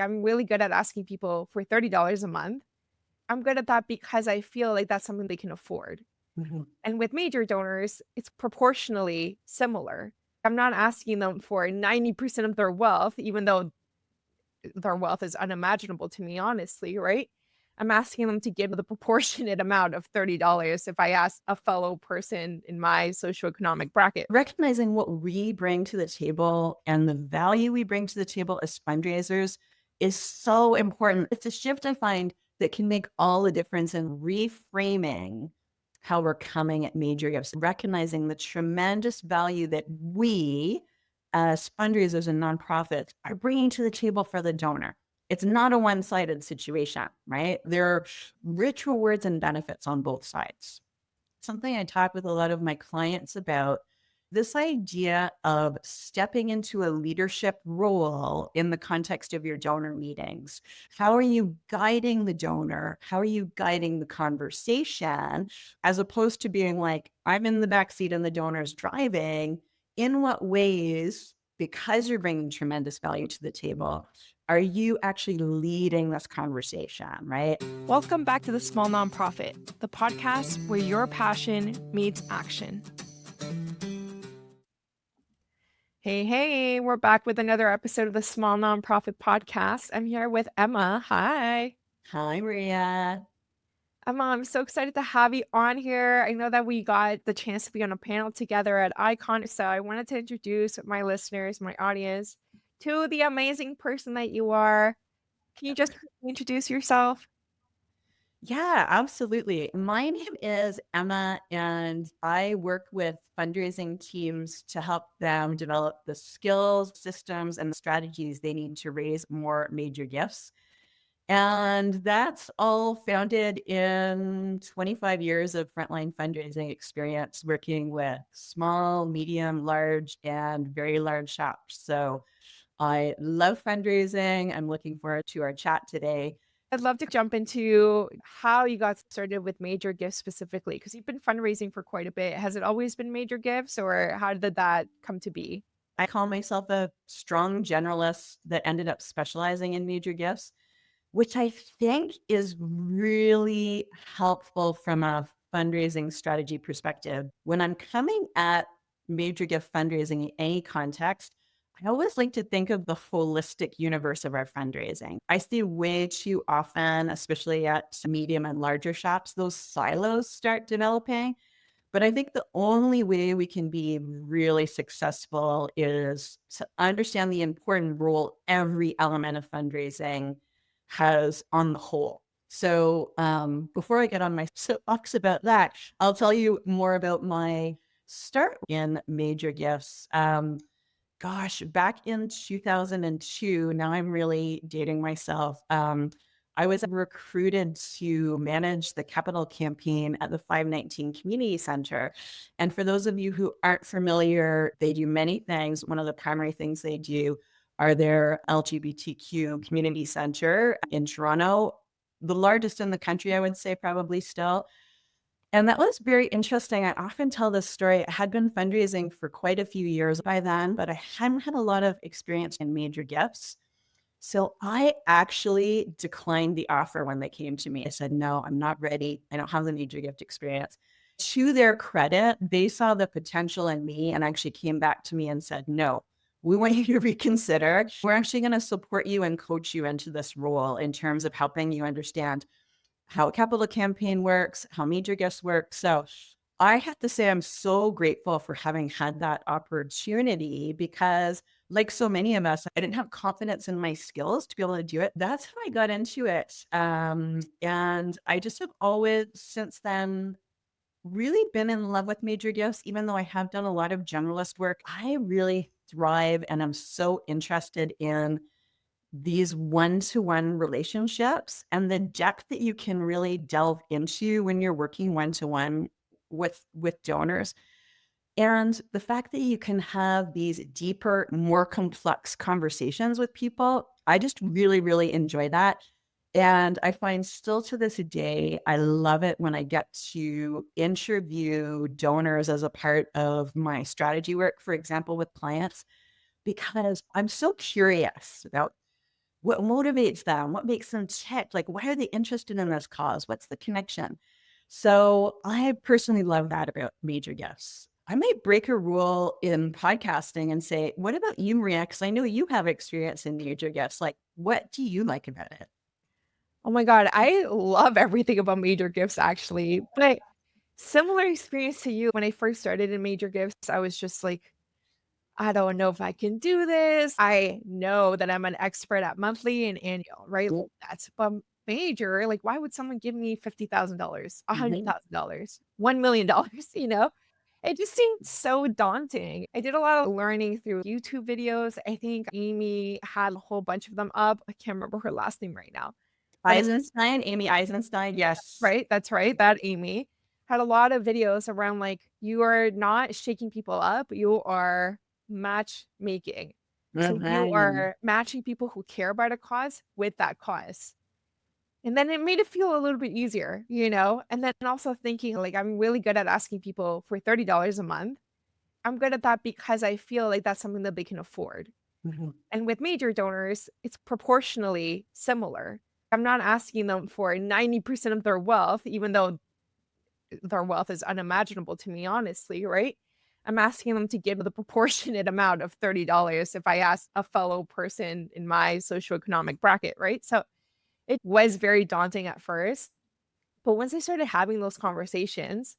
I'm really good at asking people for $30 a month. I'm good at that because I feel like that's something they can afford. Mhm. And with major donors, it's proportionally similar. I'm not asking them for 90% of their wealth, even though their wealth is unimaginable to me, honestly, right? I'm asking them to give the proportionate amount of $30 if I ask a fellow person in my socioeconomic bracket. Recognizing what we bring to the table and the value we bring to the table as fundraisers is so important. It's a shift I find that can make all the difference in reframing how we're coming at major gifts, recognizing the tremendous value that we as fundraisers and nonprofits are bringing to the table for the donor. It's not a one-sided situation, right? There are rich rewards and benefits on both sides. Something I talk with a lot of my clients about, this idea of stepping into a leadership role in the context of your donor meetings. How are you guiding the donor? How are you guiding the conversation? As opposed to being like, I'm in the back seat and the donor's driving. In what ways, because you're bringing tremendous value to the table, are you actually leading this conversation, right? Welcome back to The Small Nonprofit, the podcast where your passion meets action. Hey, hey, we're back with another episode of the Small Nonprofit Podcast. I'm here with Emma. Hi. Hi, Maria. Emma, I'm so excited to have you on here. I know that we got the chance to be on a panel together at Icon, so I wanted to introduce my listeners, my audience, to the amazing person that you are. Can you just introduce yourself? Yeah, absolutely. My name is Emma, and I work with fundraising teams to help them develop the skills, systems, and the strategies they need to raise more major gifts. And that's all founded in 25 years of frontline fundraising experience working with small, medium, large, and very large shops. So I love fundraising. I'm looking forward to our chat today. I'd love to jump into how you got started with major gifts specifically, because you've been fundraising for quite a bit. Has it always been major gifts, or how did that come to be? I call myself a strong generalist that ended up specializing in major gifts, which I think is really helpful from a fundraising strategy perspective. When I'm coming at major gift fundraising in any context, I always like to think of the holistic universe of our fundraising. I see way too often, especially at medium and larger shops, those silos start developing. But I think the only way we can be really successful is to understand the important role every element of fundraising has on the whole. So before I get on my soapbox about that, I'll tell you more about my start in major gifts. Gosh, back in 2002, now I'm really dating myself. I was recruited to manage the capital campaign at the 519 Community Center. And for those of you who aren't familiar, they do many things. One of the primary things they do are their LGBTQ community center in Toronto, the largest in the country, I would say, probably still. And that was very interesting. I often tell this story. I had been fundraising for quite a few years by then, but I hadn't had a lot of experience in major gifts. So I actually declined the offer when they came to me. I said, no, I'm not ready. I don't have the major gift experience. To their credit, they saw the potential in me and actually came back to me and said, no, we want you to reconsider. We're actually going to support you and coach you into this role in terms of helping you understand how a capital campaign works, how major gifts work. So I have to say I'm so grateful for having had that opportunity because, like so many of us, I didn't have confidence in my skills to be able to do it. That's how I got into it. And I just have always since then really been in love with major gifts, even though I have done a lot of generalist work. I really thrive and I'm so interested in these one-to-one relationships and the depth that you can really delve into when you're working one-to-one with donors. And the fact that you can have these deeper, more complex conversations with people, I just really, really enjoy that. And I find still to this day, I love it when I get to interview donors as a part of my strategy work, for example, with clients, because I'm so curious about What motivates them? What makes them tick? Like, why are they interested in this cause? What's the connection? So I personally love that about major gifts. I might break a rule in podcasting and say, what about you, Maria? Because I know you have experience in major gifts. Like, what do you like about it? Oh my god, I love everything about major gifts actually, but similar experience to you when I first started in major gifts, I was just like, I don't know if I can do this. I know that I'm an expert at monthly and annual, right? Like, that's but major, like, why would someone give me $50,000, Mhm. $100,000, $1,000,000, you know? It just seemed so daunting. I did a lot of learning through YouTube videos. I think Amy had a whole bunch of them up. I can't remember her last name right now, but Eisenstein, Amy Eisenstein. Yes. right, that's right, that Amy had a lot of videos around, like, you are not shaking people up, you are matchmaking. So you Mhm. are matching people who care about a cause with that cause. And then it made it feel a little bit easier, you know? And then also thinking, like, I'm really good at asking people for $30 a month. I'm good at that because I feel like that's something that they can afford. Mhm. And with major donors, it's proportionally similar. I'm not asking them for 90% of their wealth, even though their wealth is unimaginable to me, honestly, right? I'm asking them to give the proportionate amount of $30 if I ask a fellow person in my socioeconomic bracket, right? So it was very daunting at first. But once I started having those conversations,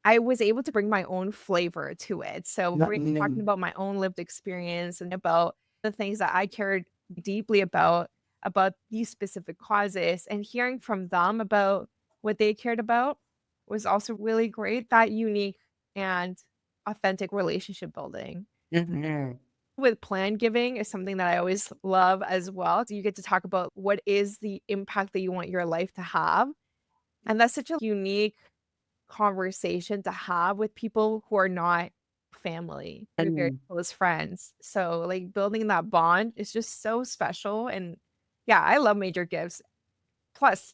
I was able to bring my own flavor to it. So talking about my own lived experience and about the things that I cared deeply about these specific causes and hearing from them about what they cared about was also really great. That unique and authentic relationship building. Mhm. With plan giving is something that I always love as well. So you get to talk about what is the impact that you want your life to have. And that's such a unique conversation to have with people who are not family, your very Mhm. close friends. So, like, building that bond is just so special, and yeah, I love major gifts. Plus,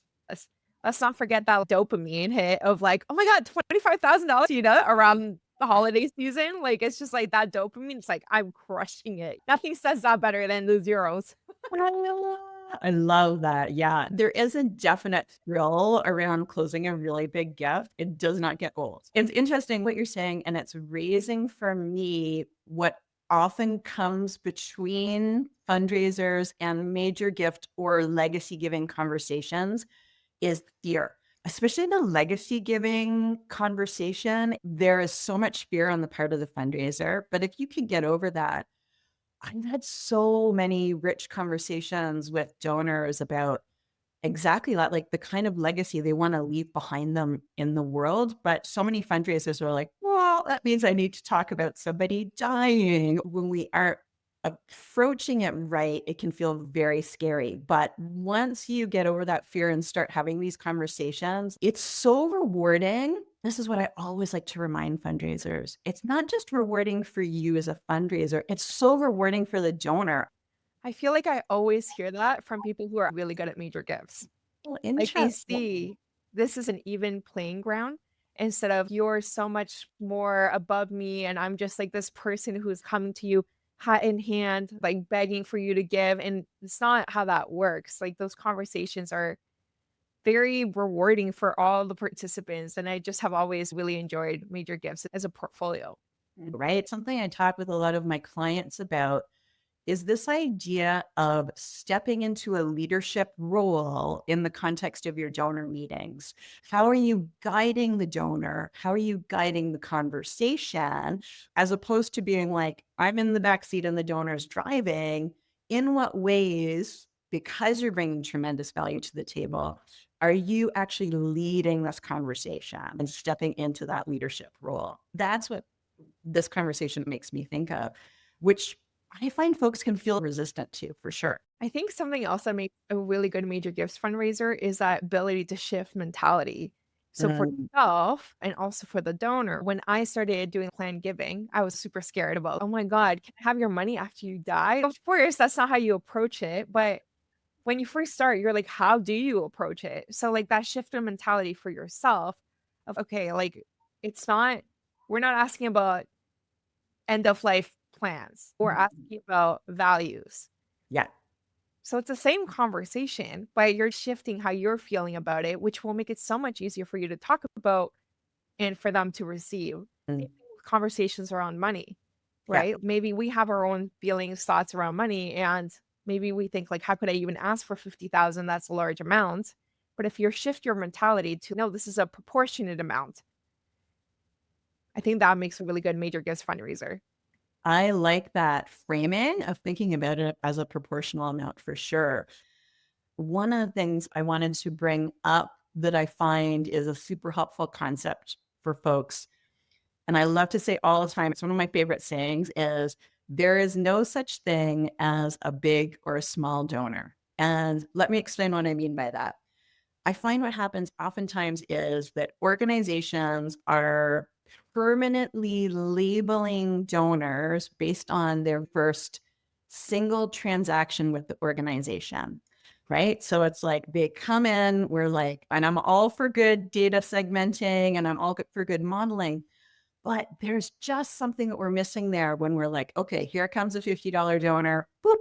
let's not forget that dopamine hit of like, "Oh my god, $25,000, you know, around the holiday season." Like, it's just like that dopamine, it's like, I'm crushing it. Nothing says that better than the zeros. I love that. Yeah. There is a definite thrill around closing a really big gift. It does not get old. It's interesting what you're saying, and it's raising for me what often comes between fundraisers and major gift or legacy giving conversations is fear. Especially in the legacy giving conversation, there is so much fear on the part of the fundraiser. But if you can get over that, I've had so many rich conversations with donors about exactly that, like the kind of legacy they want to leave behind them in the world. But so many fundraisers are like, well, that means I need to talk about somebody dying. When we are approaching it right, it can feel very scary. But once you get over that fear and start having these conversations, it's so rewarding. This is what I always like to remind fundraisers. It's not just rewarding for you as a fundraiser, it's so rewarding for the donor. I feel like I always hear that from people who are really good at major gifts. Oh, Like, they interesting. see this is an even playing ground instead of you're so much more above me and I'm just like this person who's coming to you hat in hand, like begging for you to give. And it's not how that works. Like those conversations are very rewarding for all the participants. And I just have always really enjoyed major gifts as a portfolio. Right? Something I talk with a lot of my clients about is this idea of stepping into a leadership role in the context of your donor meetings. How are you guiding the donor? How are you guiding the conversation? As opposed to being like, I'm in the back seat and the donor's driving. In what ways, because you're bringing tremendous value to the table, are you actually leading this conversation and stepping into that leadership role? That's what this conversation makes me think of, which I find folks can feel resistant to for sure. I think something else that makes a really good major gifts fundraiser is that ability to shift mentality. So for Mm, yourself and also for the donor, when I started doing planned giving, I was super scared about, oh my God, can I have your money after you die? Of course, that's not how you approach it. But when you first start, you're like, how do you approach it? So like that shift in mentality for yourself of, okay, like it's not, we're not asking about end of life plans. We're mm, asking about values. yeah. So it's the same conversation, but you're shifting how you're feeling about it, which will make it so much easier for you to talk about and for them to receive. Mm, Same thing with conversations around money, yeah. right? Maybe we have our own feelings, thoughts around money, and maybe we think like, how could I even ask for 50,000? That's a large amount. But if you shift your mentality to no, this is a proportionate amount, I think that makes a really good major gifts fundraiser. I like that framing of thinking about it as a proportional amount for sure. One of the things I wanted to bring up that I find is a super helpful concept for folks. And I love to say all the time, it's one of my favorite sayings is there is no such thing as a big or a small donor. And let me explain what I mean by that. I find what happens oftentimes is that organizations are permanently labeling donors based on their first single transaction with the organization, right? So it's like they come in, we're like, and I'm all for good data segmenting and I'm all good for good modeling, but there's just something that we're missing there when we're like, okay, here comes a $50 donor. Boop.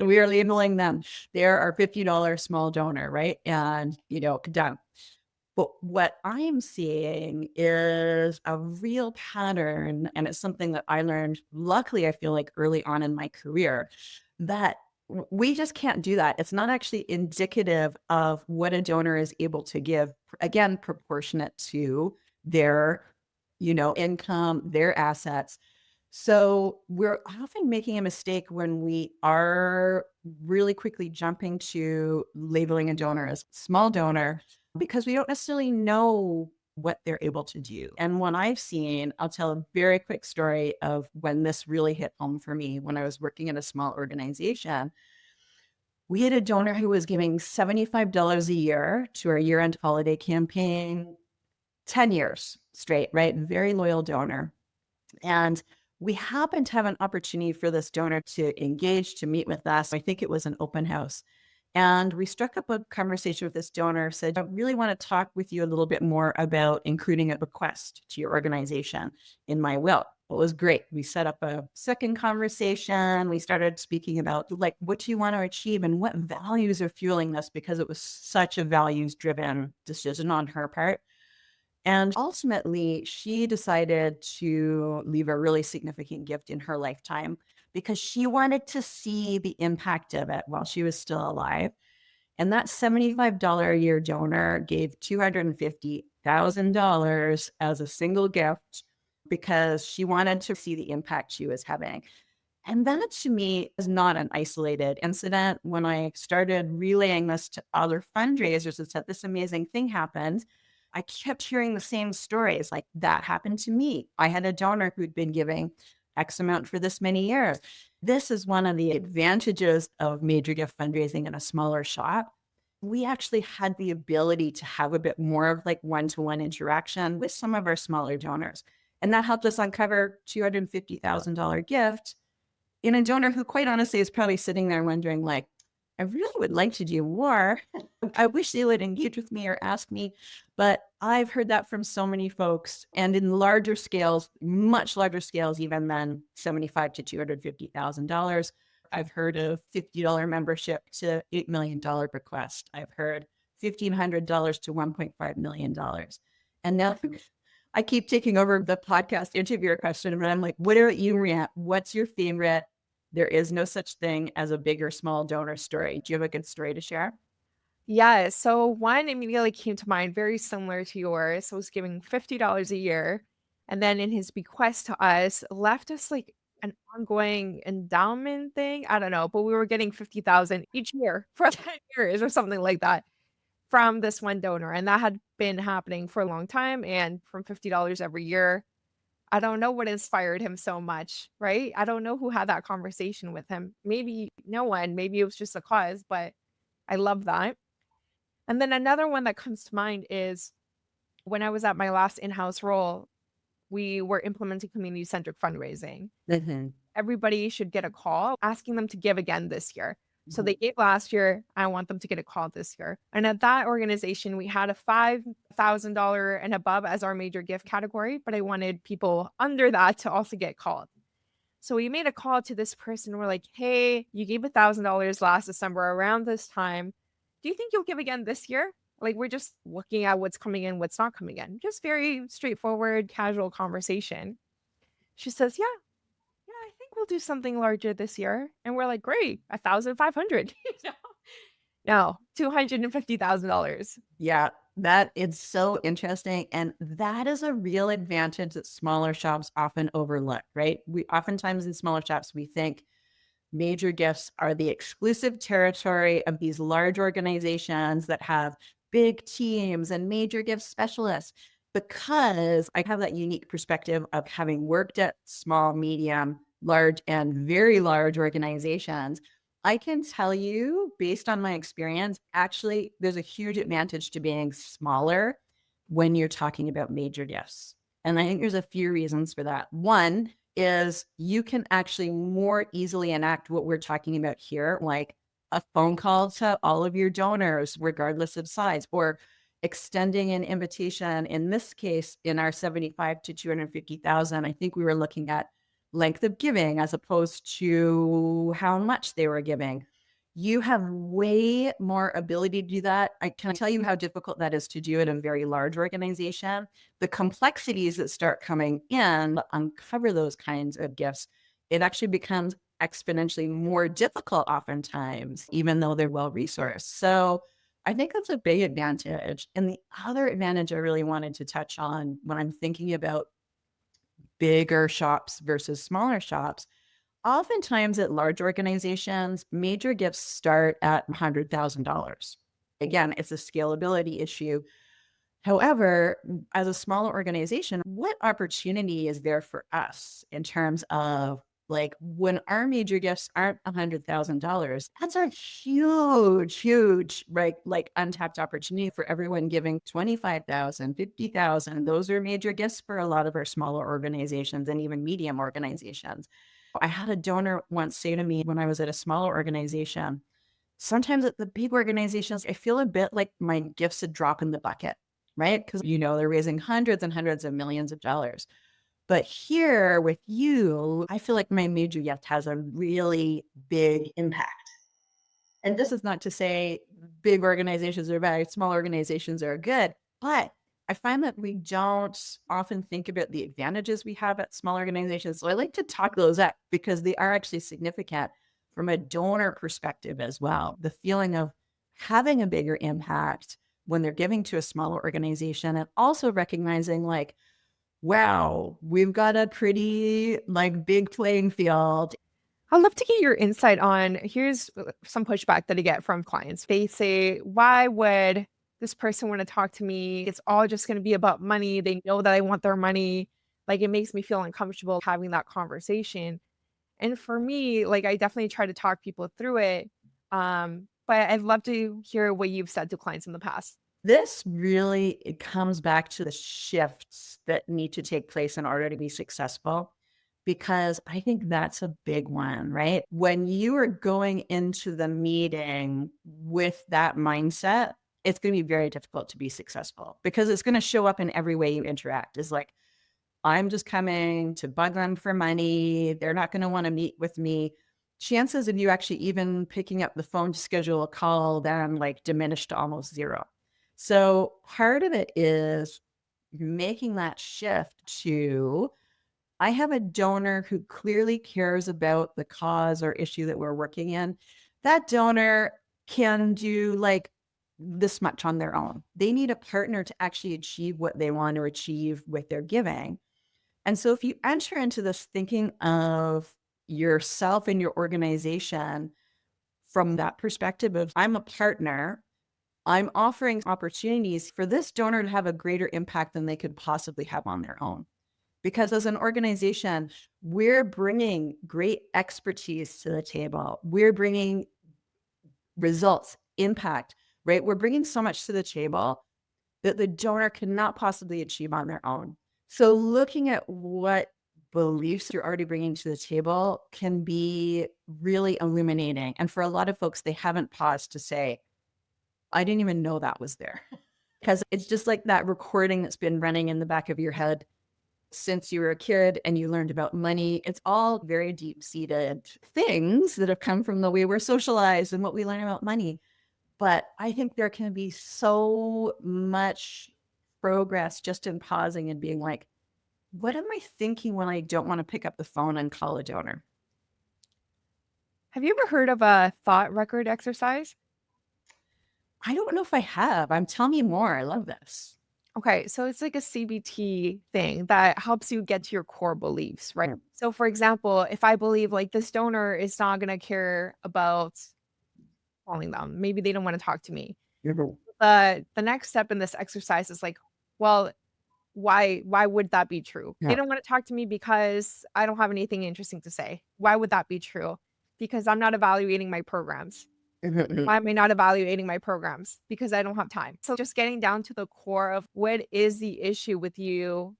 We are labeling them. They're our $50 small donor, right? And, done. But what I'm seeing is a real pattern, and it's something that I learned, luckily, I feel like early on in my career, that we just can't do that. It's not actually indicative of what a donor is able to give, again, proportionate to their, income, their assets. So we're often making a mistake when we are really quickly jumping to labeling a donor as small donor because we don't necessarily know what they're able to do. And what I've seen, I'll tell a very quick story of when this really hit home for me when I was working in a small organization. We had a donor who was giving $75 a year to our year end holiday campaign, 10 years straight, right? Very loyal donor. And we happened to have an opportunity for this donor to engage, to meet with us. I think it was an open house. And we struck up a conversation with this donor, said, I really want to talk with you a little bit more about including a bequest to your organization in my will. It was great. We set up a second conversation. We started speaking about like, what do you want to achieve and what values are fueling this? Because it was such a values driven decision on her part. And ultimately, she decided to leave a really significant gift in her lifetime because she wanted to see the impact of it while she was still alive. And that $75 a year donor gave $250,000 as a single gift because she wanted to see the impact she was having. And that to me is not an isolated incident. When I started relaying this to other fundraisers and said, this amazing thing happened, I kept hearing the same stories like that happened to me. I had a donor who'd been giving X amount for this many years. This is one of the advantages of major gift fundraising in a smaller shop. We actually had the ability to have a bit more of like one-to-one interaction with some of our smaller donors. And that helped us uncover $250,000 gift in a donor who quite honestly is probably sitting there wondering like, I really would like to do more. I wish they would engage with me or ask me, but I've heard that from so many folks and in larger scales, much larger scales, even than 75 to $250,000. I've heard of $50 membership to $8 million request. I've heard $1,500 to $1.5 million. And now I keep taking over the podcast interviewer question, but I'm like, what are you, Rianne? What's your favorite? There is no such thing as a big or small donor story. Do you have a good story to share? Yeah, so one immediately came to mind, very similar to yours. So was giving $50 a year, and then in his bequest to us, left us like an ongoing endowment thing. I don't know, but we were getting 50,000 each year for 10 years or something like that from this one donor. And that had been happening for a long time. And from $50 every year, I don't know what inspired him so much, right? I don't know who had that conversation with him. Maybe no one, maybe it was just a cause, but I love that. And then another one that comes to mind is when I was at my last in-house role, we were implementing community-centric fundraising. Mhm. Everybody should get a call asking them to give again this year. So Mhm. they gave last year. I want them to get a call this year. And at that organization, we had a $5,000 and above as our major gift category, but I wanted people under that to also get called. So we made a call to this person. We're like, hey, you gave $1,000 last December around this time. Do you think you'll give again this year? Like, we're just looking at what's coming in, what's not coming in. Just very straightforward, casual conversation. She says, yeah, I think we'll do something larger this year. And we're like, great, 1,500. No, $250,000. Yeah, that is so interesting. And that is a real advantage that smaller shops often overlook, right? We oftentimes in smaller shops, we think major gifts are the exclusive territory of these large organizations that have big teams and major gift specialists. Because I have that unique perspective of having worked at small, medium, large, and very large organizations, I can tell you, based on my experience, actually, there's a huge advantage to being smaller when you're talking about major gifts. And I think there's a few reasons for that. One is you can actually more easily enact what we're talking about here, like a phone call to all of your donors, regardless of size, or extending an invitation. In this case, in our 75 to 250,000, I think we were looking at length of giving as opposed to how much they were giving. You have way more ability to do that. I can tell you how difficult that is to do in a very large organization. The complexities that start coming in uncover those kinds of gifts. It actually becomes exponentially more difficult oftentimes, even though they're well resourced. So I think that's a big advantage. And the other advantage I really wanted to touch on when I'm thinking about bigger shops versus smaller shops, oftentimes at large organizations, major gifts start at $100,000. Again, it's a scalability issue. However, as a smaller organization, what opportunity is there for us in terms of like when our major gifts aren't $100,000, that's a huge, huge, right? Like untapped opportunity for everyone giving 25,000, 50,000. Those are major gifts for a lot of our smaller organizations and even medium organizations. I had a donor once say to me when I was at a smaller organization, sometimes at the big organizations, I feel a bit like my gift's a drop in the bucket, right? Because, they're raising hundreds and hundreds of millions of dollars. But here with you, I feel like my major gift has a really big impact. And this is not to say big organizations are bad, small organizations are good, but I find that we don't often think about the advantages we have at small organizations. So I like to talk those up because they are actually significant from a donor perspective as well. The feeling of having a bigger impact when they're giving to a smaller organization and also recognizing like, wow, we've got a pretty like big playing field. I'd love to get your insight on here's some pushback that I get from clients. They say, why would this person want to talk to me? It's all just going to be about money. They know that I want their money. Like it makes me feel uncomfortable having that conversation. And for me, like I definitely try to talk people through it. But I'd love to hear what you've said to clients in the past. This really it comes back to the shifts that need to take place in order to be successful, because I think that's a big one, right? When you are going into the meeting with that mindset, it's going to be very difficult to be successful because it's going to show up in every way you interact. Is like, I'm just coming to bug them for money. They're not going to want to meet with me. Chances of you actually even picking up the phone to schedule a call then like diminished to almost zero. So part of it is making that shift to, I have a donor who clearly cares about the cause or issue that we're working in. That donor can do like this much on their own. They need a partner to actually achieve what they want to achieve with their giving. And so if you enter into this thinking of yourself and your organization from that perspective of I'm a partner, I'm offering opportunities for this donor to have a greater impact than they could possibly have on their own. Because as an organization, we're bringing great expertise to the table. We're bringing results, impact, right? We're bringing so much to the table that the donor cannot possibly achieve on their own. So looking at what beliefs you're already bringing to the table can be really illuminating. And for a lot of folks, they haven't paused to say, I didn't even know that was there. Because it's just like that recording that's been running in the back of your head. since you were a kid and you learned about money. It's all very deep seated things that have come from the way we're socialized and what we learn about money. But I think there can be so much progress just in pausing and being like, what am I thinking when I don't want to pick up the phone and call a donor? Have you ever heard of a thought record exercise? I don't know if I have. Tell me more. I love this. Okay, so it's like a CBT thing that helps you get to your core beliefs, right? Mm. So, for example, if I believe like this donor is not going to care about calling them, maybe they don't want to talk to me. Mhm. But the next step in this exercise is like, well, why would that be true? They Yeah. don't want to talk to me because I don't have anything interesting to say. Why would that be true? Because I'm not evaluating my programs. Mhm. Why am I not evaluating my programs? Because I don't have time. So just getting down to the core of what is the issue with you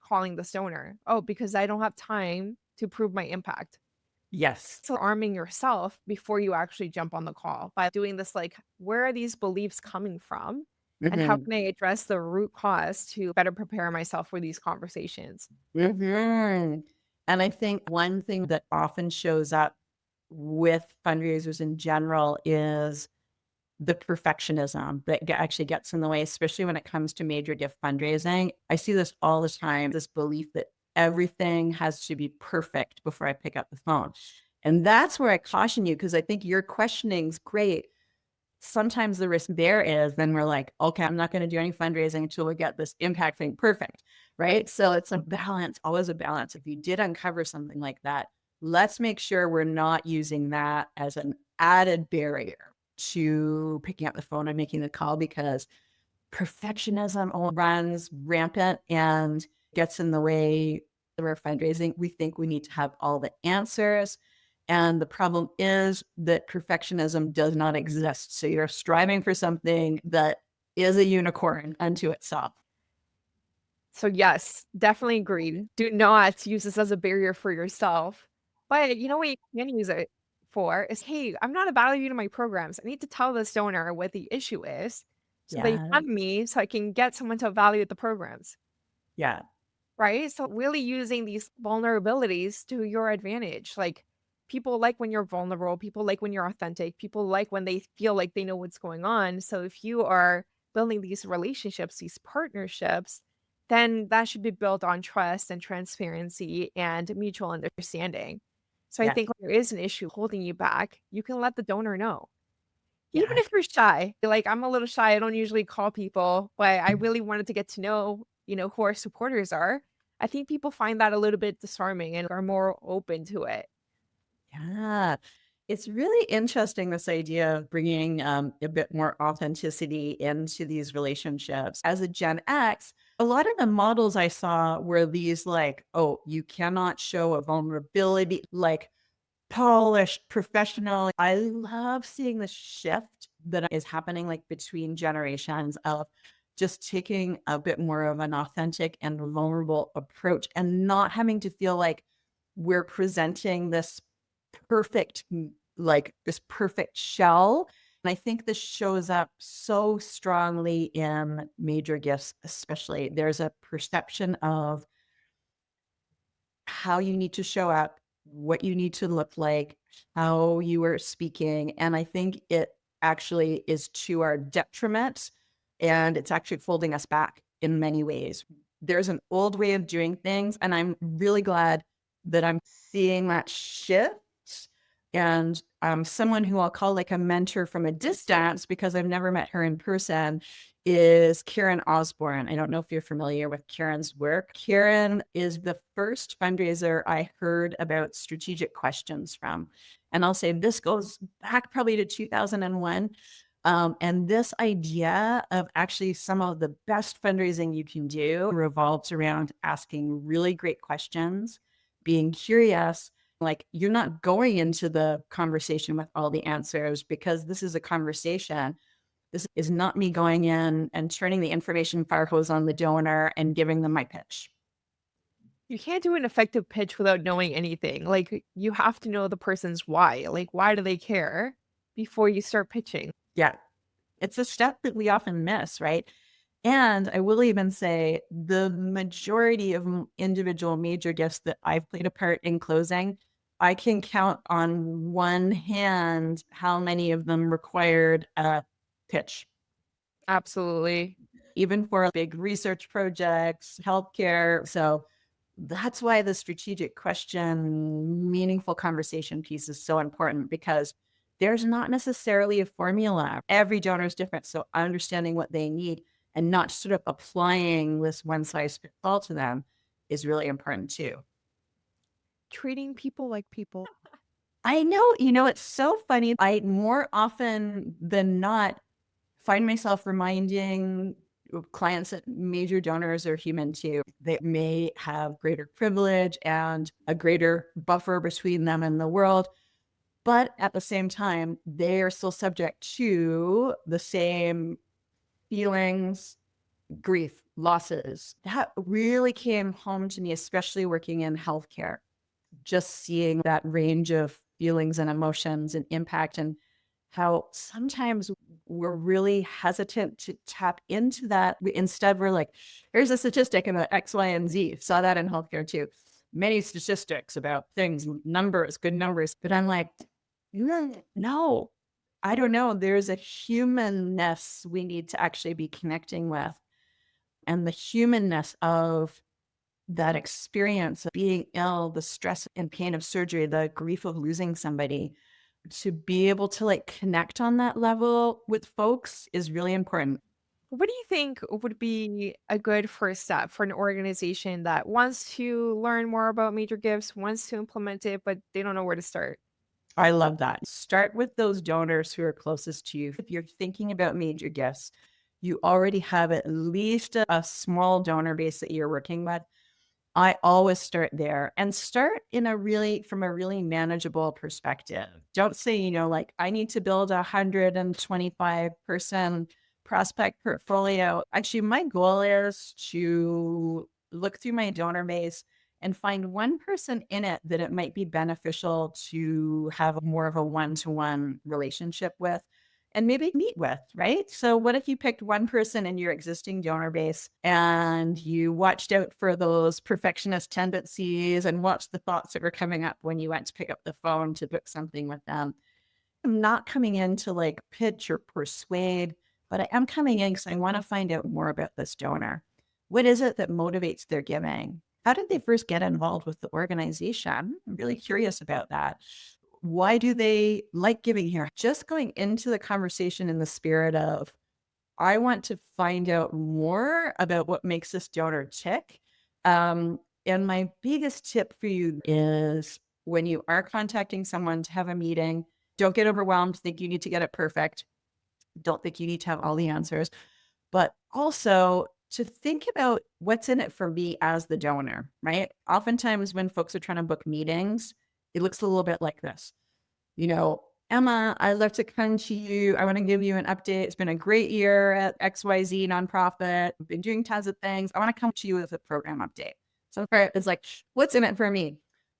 calling this donor? Oh, because I don't have time to prove my impact. Yes. So arming yourself before you actually jump on the call by doing this, like, where are these beliefs coming from? And how Mhm. can I address the root cause to better prepare myself for these conversations? Mhm. And I think one thing that often shows up with fundraisers in general is the perfectionism that actually gets in the way, especially when it comes to major gift fundraising. I see this all the time, this belief that everything has to be perfect before I pick up the phone. And that's where I caution you because I think your questioning's great. Sometimes the risk there is then we're like, okay, I'm not going to do any fundraising until we get this impact thing perfect. Right. So it's a balance, always a balance. If you did uncover something like that, let's make sure we're not using that as an added barrier to picking up the phone and making the call because perfectionism runs rampant and gets in the way of our fundraising. We think we need to have all the answers. And the problem is that perfectionism does not exist. So you're striving for something that is a unicorn unto itself. So yes, definitely agreed. Do not use this as a barrier for yourself. But you know what you can use it for is, hey, I'm not evaluating my programs. I need to tell this donor what the issue is so they Yeah. fund me so I can get someone to evaluate the programs. Yeah. Right? So really using these vulnerabilities to your advantage. Like people like when you're vulnerable, people like when you're authentic, people like when they feel like they know what's going on. So if you are building these relationships, these partnerships, then that should be built on trust and transparency and mutual understanding. So I Yeah. think when there is an issue holding you back, you can let the donor know. Even Yeah. if you're shy, like, I'm a little shy, I don't usually call people, but I really wanted to get to know, who our supporters are. I think people find that a little bit disarming and are more open to it. Yeah. It's really interesting, this idea of bringing a bit more authenticity into these relationships. As a Gen X, a lot of the models I saw were these like, oh, you cannot show a vulnerability, like polished, professional. I love seeing the shift that is happening like between generations of just taking a bit more of an authentic and vulnerable approach and not having to feel like we're presenting this perfect, like this perfect shell. And I think this shows up so strongly in major gifts, especially. There's a perception of how you need to show up, what you need to look like, how you are speaking. And I think it actually is to our detriment and it's actually folding us back in many ways. There's an old way of doing things, and I'm really glad that I'm seeing that shift. And someone who I'll call like a mentor from a distance because I've never met her in person is Karen Osborne. I don't know if you're familiar with Karen's work. Karen is the first fundraiser I heard about strategic questions from. And I'll say this goes back probably to 2001. And this idea of actually some of the best fundraising you can do revolves around asking really great questions, being curious. Like you're not going into the conversation with all the answers because this is a conversation. This is not me going in and turning the information fire hose on the donor and giving them my pitch. You can't do an effective pitch without knowing anything. Like, you have to know the person's why. Like, why do they care before you start pitching? Yeah. It's a step that we often miss, right? And I will even say the majority of individual major gifts that I've played a part in closing, I can count on one hand how many of them required a pitch, Absolutely. even for big research projects, healthcare. So that's why the strategic question, meaningful conversation piece is so important because there's not necessarily a formula. Every donor is different. So understanding what they need and not sort of applying this one size fits all to them is really important too. Treating people like people. I know, it's so funny. I more often than not find myself reminding clients that major donors are human too. They may have greater privilege and a greater buffer between them and the world, but at the same time, they are still subject to the same feelings, grief, losses. That really came home to me, especially working in healthcare, just seeing that range of feelings and emotions and impact and how sometimes we're really hesitant to tap into that. Instead, we're like, here's a statistic about X, Y, and Z. Saw that in healthcare too. Many statistics about things, numbers, good numbers. But I'm like, no, I don't know. There's a humanness we need to actually be connecting with. And the humanness of that experience of being ill, the stress and pain of surgery, the grief of losing somebody, to be able to like connect on that level with folks is really important. What do you think would be a good first step for an organization that wants to learn more about major gifts, wants to implement it, but they don't know where to start? I love that. Start with those donors who are closest to you. If you're thinking about major gifts, you already have at least a small donor base that you're working with. I always start there and start in from a really manageable perspective. Don't say, like I need to build 125-person prospect portfolio. Actually, my goal is to look through my donor base and find one person in it that it might be beneficial to have more of a one-to-one relationship with and maybe meet with, right? So, what if you picked one person in your existing donor base and you watched out for those perfectionist tendencies and watched the thoughts that were coming up when you went to pick up the phone to book something with them? I'm not coming in to like pitch or persuade, but I am coming in because I want to find out more about this donor. What is it that motivates their giving? How did they first get involved with the organization? I'm really curious about that. Why do they like giving here? Just going into the conversation in the spirit of, I want to find out more about what makes this donor tick. And my biggest tip for you is when you are contacting someone to have a meeting, don't get overwhelmed, think you need to get it perfect. Don't think you need to have all the answers, but also to think about what's in it for me as the donor, right? Oftentimes when folks are trying to book meetings, it looks a little bit like this. Emma, I'd love to come to you. I want to give you an update. It's been a great year at XYZ nonprofit. I've been doing tons of things. I want to come to you with a program update. So it's like, what's in it for me?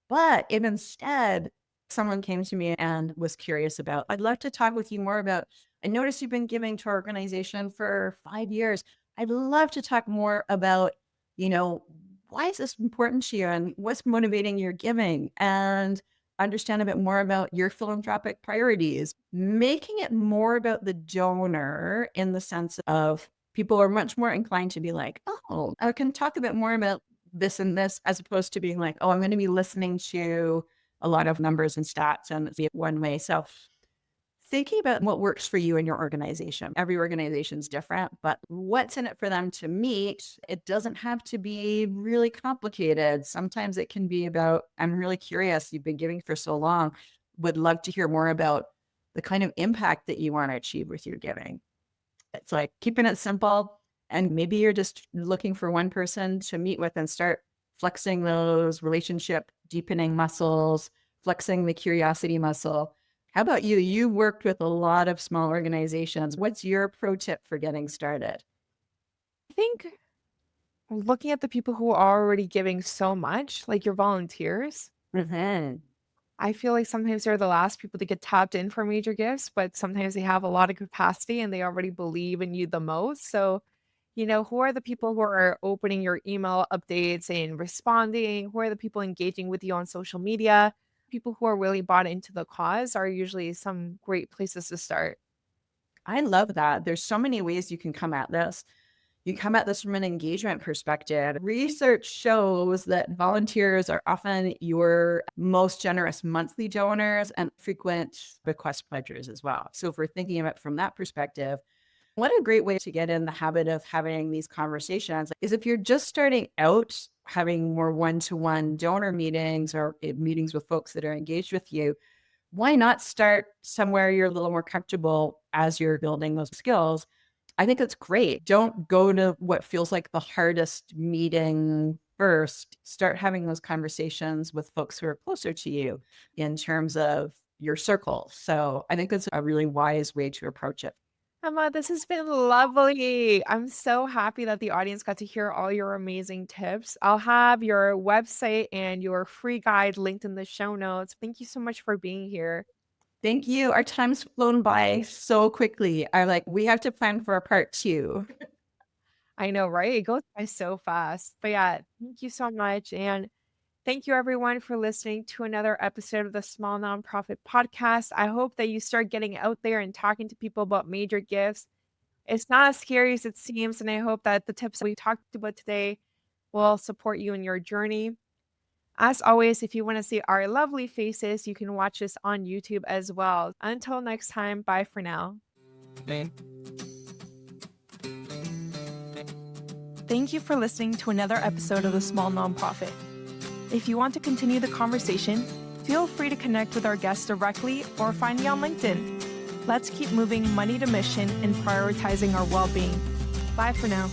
But if instead someone came to me and was curious about, I'd love to talk with you more about, I noticed you've been giving to our organization for 5 years. I'd love to talk more about, you know, why is this important to you and what's motivating your giving? And understand a bit more about your philanthropic priorities, making it more about the donor in the sense of people are much more inclined to be like, oh, I can talk a bit more about this and this, as opposed to being like, oh, I'm going to be listening to a lot of numbers and stats and be one way. So thinking about what works for you and your organization. Every organization is different, but what's in it for them to meet? It doesn't have to be really complicated. Sometimes it can be about, I'm really curious, you've been giving for so long, would love to hear more about the kind of impact that you want to achieve with your giving. It's like keeping it simple. And maybe you're just looking for one person to meet with and start flexing those relationship deepening muscles, flexing the curiosity muscle. How about you? You worked with a lot of small organizations. What's your pro tip for getting started? I think looking at the people who are already giving so much, like your volunteers, Mhm. I feel like sometimes they're the last people to get tapped in for major gifts, but sometimes they have a lot of capacity and they already believe in you the most. So, Who are the people who are opening your email updates and responding? Who are the people engaging with you on social media? People who are really bought into the cause are usually some great places to start. I love that. There's so many ways you can come at this. You come at this from an engagement perspective. Research shows that volunteers are often your most generous monthly donors and frequent bequest pledgers as well. So if we're thinking of it from that perspective, what a great way to get in the habit of having these conversations is if you're just starting out having more one-to-one donor meetings or meetings with folks that are engaged with you, why not start somewhere you're a little more comfortable as you're building those skills? I think it's great. Don't go to what feels like the hardest meeting first. Start having those conversations with folks who are closer to you in terms of your circle. So I think it's a really wise way to approach it. Emma, this has been lovely. I'm so happy that the audience got to hear all your amazing tips. I'll have your website and your free guide linked in the show notes. Thank you so much for being here. Thank you. Our time's flown by so quickly. We have to plan for a part two. I know, right? It goes by so fast. But yeah, thank you so much. And thank you, everyone, for listening to another episode of the Small Nonprofit Podcast. I hope that you start getting out there and talking to people about major gifts. It's not as scary as it seems. And I hope that the tips we talked about today will support you in your journey. As always, if you want to see our lovely faces, you can watch us on YouTube as well. Until next time, bye for now. Thank you for listening to another episode of The Small Nonprofit. If you want to continue the conversation, feel free to connect with our guests directly or find me on LinkedIn. Let's keep moving money to mission and prioritizing our well-being. Bye for now.